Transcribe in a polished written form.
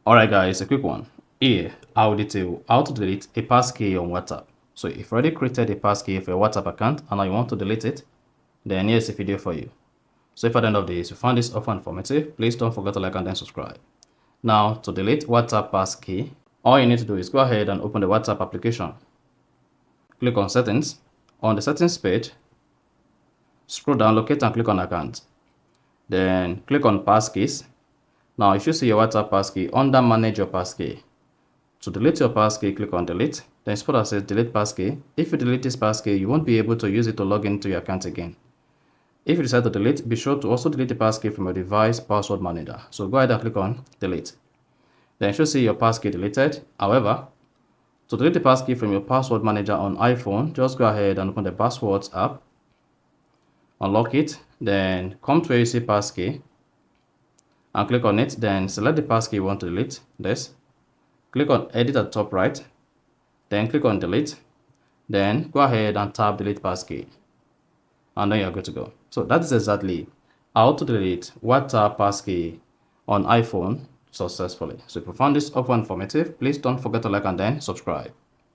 Alright guys, a quick one. Here, I'll detail how to delete a passkey on WhatsApp. So if you've already created a passkey for your WhatsApp account and now you want to delete it, then here's a video for you. So if at the end of this you found this offer informative, please don't forget to like and then subscribe. Now, to delete WhatsApp passkey, all you need to do is go ahead and open the WhatsApp application. Click on Settings. On the Settings page, scroll down, locate and click on Account. Then click on Passkeys. Now you should see your WhatsApp passkey under Manage your passkey. To delete your passkey, click on Delete. Then spot that says Delete passkey. If you delete this passkey, you won't be able to use it to log into your account again. If you decide to delete, be sure to also delete the passkey from your device password manager. So go ahead and click on Delete. Then you should see your passkey deleted. However, to delete the passkey from your password manager on iPhone, just go ahead and open the Passwords app. Unlock it. Then come to where you see passkey and click on it. Then select the passkey you want to delete. This. Click on Edit at the top right. Then click on Delete. Then go ahead and tap Delete passkey. And then you're good to go. So that is exactly how to delete WhatsApp passkey on iPhone successfully. So if you found this offer informative, please don't forget to like and then subscribe.